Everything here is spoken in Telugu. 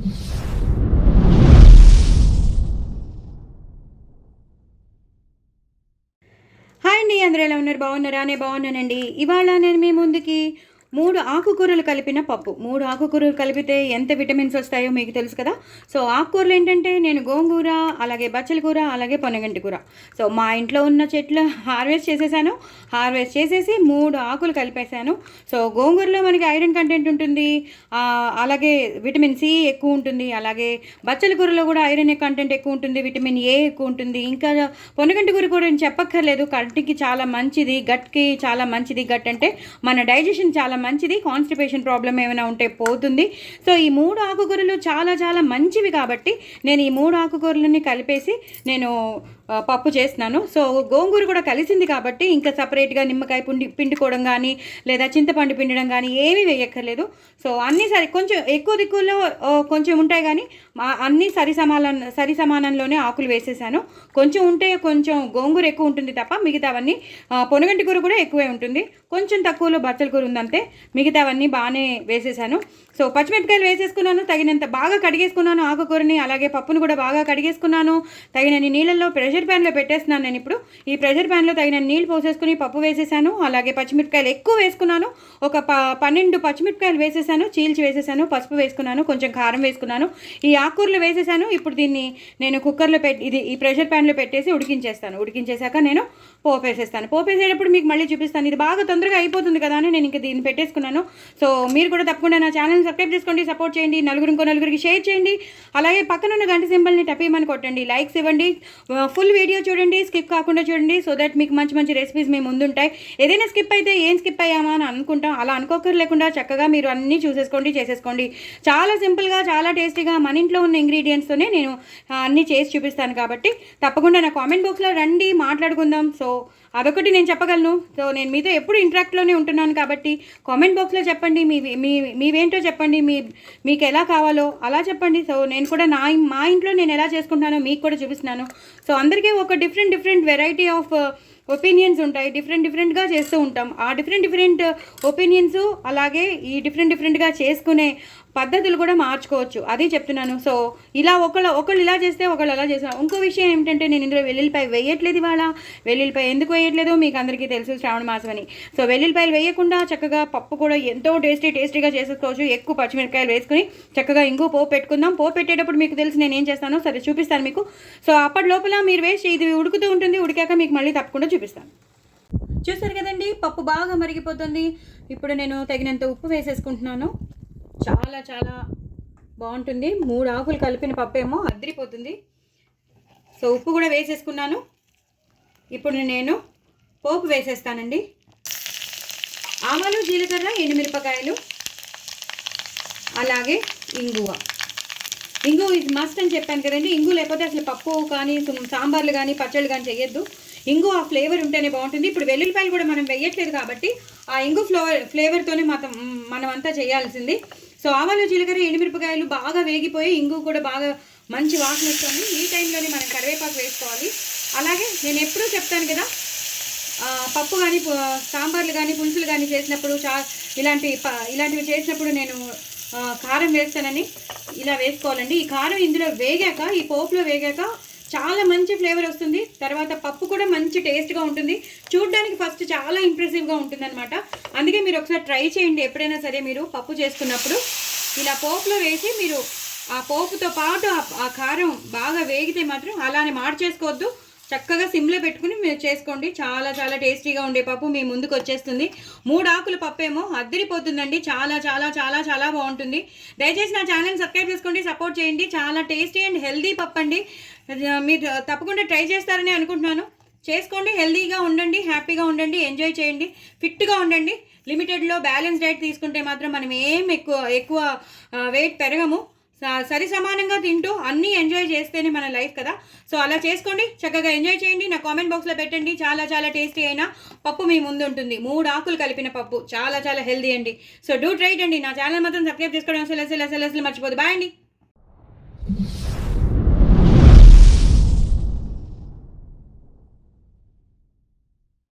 హాయ్ అండి, అందరూ ఎలా ఉన్నారు? బాగున్నారా? నేను బాగున్నానండి. ఇవాళ నేను మీ ముందుకి 3 ఆకుకూరలు కలిపిన పప్పు. 3 ఆకుకూరలు కలిపితే ఎంత విటమిన్స్ వస్తాయో మీకు తెలుసు కదా! సో, ఆకుకూరలు ఏంటంటే నేను గోంగూర, అలాగే బచ్చల కూర, అలాగే పొనగంటి కూర. సో, మా ఇంట్లో ఉన్న చెట్లు హార్వెస్ట్ చేసేసాను. హార్వెస్ట్ చేసేసి 3 ఆకులు కలిపేసాను. సో, గోంగూరలో మనకి ఐరన్ కంటెంట్ ఉంటుంది. అలాగే విటమిన్ సి ఎక్కువ ఉంటుంది. అలాగే బచ్చల కూరలో కూడా ఐరన్ కంటెంట్ ఎక్కువ ఉంటుంది. విటమిన్ ఏ ఎక్కువ ఉంటుంది. ఇంకా పొనగంటి కూర కూడా చెప్పక్కర్లేదు. కంటికి చాలా మంచిది. గట్కి చాలా మంచిది. గట్ అంటే మన డైజెషన్ చాలా మంచిది. కాన్స్టిపేషన్ ప్రాబ్లం ఏమైనా ఉంటే పోతుంది. సో, ఈ 3 ఆకుకూరలు చాలా చాలా మంచివి కాబట్టి నేను ఈ 3 ఆకుకూరలని కలిపేసి నేను పప్పు చేస్తున్నాను. సో, గోంగూర కూడా కలిసింది కాబట్టి ఇంకా సపరేట్గా నిమ్మకాయ పిండుకోవడం కానీ లేదా చింతపండు పిండడం కానీ ఏమీ వేయక్కర్లేదు. సో, అన్నీ కొంచెం ఎక్కువ దిక్కుల్లో కొంచెం ఉంటాయి కానీ అన్నీ సరి సమానంలోనే ఆకులు వేసేసాను. కొంచెం ఉంటే కొంచెం గోంగూర ఎక్కువ ఉంటుంది తప్ప మిగతావన్నీ పొనగంటి కూర కూడా ఎక్కువే ఉంటుంది. కొంచెం తక్కువలో బచ్చల కూర ఉందంతే. మిగతావన్నీ బాగానే వేసేసాను. సో, పచ్చిమిరపకాయలు వేసేసుకున్నాను. తగినంత బాగా కడిగేసుకున్నాను ఆకుకూరని. అలాగే పప్పును కూడా బాగా కడిగేసుకున్నాను. తగినన్ని నీళ్ళల్లో ప్రెషర్ ప్యాన్లో పెట్టేస్తున్నాను నేను ఇప్పుడు. ఈ ప్రెషర్ ప్యాన్లో తగిన నీళ్ళు పోసేసుకుని పప్పు వేసేసాను. అలాగే పచ్చిమిరపకాయలు ఎక్కువ వేసుకున్నాను. ఒక 12 పచ్చిమిరపకాయలు వేసేసాను. చీల్చి వేసేసాను. పసుపు వేసుకున్నాను. కొంచెం కారం వేసుకున్నాను. ఈ ఆకుకూరలు వేసేసాను. ఇప్పుడు దీన్ని నేను కుక్కర్లో ఈ ప్రెషర్ ప్యాన్లో పెట్టేసి ఉడికించేస్తాను. ఉడికించేశాక నేను పోపు వేసేస్తాను. పోపు వేసేటప్పుడు మీకు మళ్ళీ చూపిస్తాను. ఇది బాగా తొందరగా అయిపోతుంది కదా అని నేను ఇంకా దీన్ని పెట్టేసుకున్నాను. సో, మీరు కూడా తప్పకుండా నా ఛానల్ని సబ్స్క్రైబ్ చేసుకోండి, సపోర్ట్ చేయండి, నలుగురికి షేర్ చేయండి. అలాగే పక్కనున్న గంట సింబల్ని టపీమని కొట్టండి, లైక్స్ ఇవ్వండి, ఫుల్ వీడియో చూడండి, స్కిప్ కాకుండా చూడండి. సో దట్ మీకు మంచి మంచి రెసిపీస్ మీ ముందుంటాయి. ఏదైనా స్కిప్ అయితే ఏం స్కిప్ అయ్యామా అని అనుకుంటాం. అలా అనుకోకర్లేకుండా చక్కగా మీరు అన్నీ చూసేసుకోండి, చేసేసుకోండి. చాలా సింపుల్గా, చాలా టేస్టీగా మన ఇంట్లో ఉన్న ఇంగ్రీడియంట్స్తోనే నేను అన్నీ చేసి చూపిస్తాను కాబట్టి తప్పకుండా నా కామెంట్ బాక్స్లో రండి, మాట్లాడుకుందాం. సో, అదొకటి నేను చెప్పగలను. సో, నేను మీతో ఎప్పుడు ఇంటరాక్ట్లోనే ఉంటున్నాను కాబట్టి కామెంట్ బాక్స్లో చెప్పండి. మీవేంటో చెప్పండి, మీకు ఎలా కావాలో అలా చెప్పండి. సో, నేను కూడా మా ఇంట్లో నేను ఎలా చేసుకుంటానో మీకు కూడా చూపిస్తున్నాను. సో, అందరికీ ఒక డిఫరెంట్ వెరైటీ ఆఫ్ ఒపీనియన్స్ ఉంటాయి. డిఫరెంట్గా చేస్తూ ఉంటాం. ఆ డిఫరెంట్ ఒపీనియన్స్ అలాగే ఈ డిఫరెంట్గా చేసుకునే పద్ధతులు కూడా మార్చుకోవచ్చు. అది చెప్తున్నాను. సో, ఇలా ఒకళ్ళు ఇలా చేస్తే ఒకళ్ళు అలా చేస్తారు. ఇంకో విషయం ఏమిటంటే నేను ఇందులో వెల్లుల్లిపాయ వేయట్లేదు. ఇవాళ వెల్లుల్లిపాయ ఎందుకు వేయట్లేదు మీకు అందరికీ తెలుసు, శ్రావణ మాసం అని. సో, వెల్లుల్లిపాయలు వేయకుండా చక్కగా పప్పు కూడా ఎంతో టేస్టీగా చేసుకోవచ్చు. ఎక్కువ పచ్చిమిరపకాయలు వేసుకుని చక్కగా ఇంకో పోపు పెట్టుకుందాం. పోపు పెట్టేటప్పుడు మీకు తెలిసి నేను ఏం చేస్తానో సరే చూపిస్తాను మీకు. సో, అప్పటి లోపల మీరు వేసి ఇది ఉడుకుతూ ఉంటుంది. ఉడికాక మీకు మళ్ళీ తప్పకుండా చూపిస్తాను. చూసారు కదండి, పప్పు బాగా మరిగిపోతుంది. ఇప్పుడు నేను తగినంత ఉప్పు వేసేసుకుంటున్నాను. చాలా చాలా బాగుంటుంది. 3 ఆకులు కలిపిన పప్పు ఏమో అదిరిపోతుంది. సో, ఉప్పు కూడా వేసేసుకున్నాను. ఇప్పుడు నేను పోపు వేసేస్తానండి. ఆవాలు, జీలకర్ర, ఎండుమిరపకాయలు, అలాగే ఇంగువ ఇది మస్ట్ అని చెప్పాను కదండి. ఇంగు లేకపోతే అసలు పప్పు కానీ సాంబార్లు కానీ పచ్చళ్ళు కానీ చేయొద్దు. ఇంగు ఆ ఫ్లేవర్ ఉంటేనే బాగుంటుంది. ఇప్పుడు వెల్లుల్లిపాయలు కూడా మనం వేయట్లేదు కాబట్టి ఆ ఇంగు ఫ్లేవర్తోనే మనం అంతా చేయాల్సింది. సో, ఆవాలు, జీలకర్ర, ఎండుమిరపకాయలు బాగా వేగిపోయి ఇంగు కూడా బాగా మంచి వాసన వస్తుంది. ఈ టైంలోనే మనం కరివేపాకు వేసుకోవాలి. అలాగే నేను ఎప్పుడూ చెప్తాను కదా, పప్పు కానీ సాంబార్లు కానీ పులుసులు కానీ చేసినప్పుడు ఇలాంటివి చేసినప్పుడు నేను కారం వేస్తానని ఇలా వేసుకోవాలండి. ఈ కారం ఇందులో వేగాక, ఈ పోపులో వేగాక చాలా మంచి ఫ్లేవర్ వస్తుంది. తర్వాత పప్పు కూడా మంచి టేస్ట్గా ఉంటుంది. చూడడానికి ఫస్ట్ చాలా ఇంప్రెసివ్గా ఉంటుంది అనమాట. అందుకే మీరు ఒకసారి ట్రై చేయండి. ఎప్పుడైనా సరే మీరు పప్పు చేసుకున్నప్పుడు ఇలా పోపులో వేసి మీరు ఆ పోపుతో పాటు ఆ కారం బాగా వేగితే మాత్రం అలానే మార్చేసుకోవద్దు. చక్కగా సిమ్లో పెట్టుకుని మీరు చేసుకోండి. చాలా చాలా టేస్టీగా ఉండే పప్పు మీ ముందుకు వచ్చేస్తుంది. 3 ఆకుల పప్పు ఏమో అద్దరిపోతుందండి. చాలా చాలా చాలా చాలా బాగుంటుంది. దయచేసి నా ఛానల్ని సబ్స్క్రైబ్ చేసుకోండి, సపోర్ట్ చేయండి. చాలా టేస్టీ అండ్ హెల్దీ పప్పు అండి. మీరు తప్పకుండా ట్రై చేస్తారని అనుకుంటున్నాను. చేసుకోండి, హెల్దీగా ఉండండి, హ్యాపీగా ఉండండి, ఎంజాయ్ చేయండి, ఫిట్గా ఉండండి. లిమిటెడ్లో బ్యాలెన్స్ డైట్ తీసుకుంటే మాత్రం మనం ఏం ఎక్కువ వెయిట్ పెరగము. సరి సమానంగా తింటూ అన్నీ ఎంజాయ్ చేస్తేనే మన లైఫ్ కదా. సో, అలా చేసుకోండి, చక్కగా ఎంజాయ్ చేయండి. నా కామెంట్ బాక్స్లో పెట్టండి. చాలా చాలా టేస్టీ అయిన పప్పు మీ ముందు ఉంటుంది. 3 ఆకులు కలిపిన పప్పు చాలా చాలా హెల్దీ అండి. సో, డూ ట్రై అండి. నా ఛానల్ మాత్రం సబ్స్క్రైబ్ చేసుకోవడం అసలు మర్చిపోదు. బాయ్ అండి.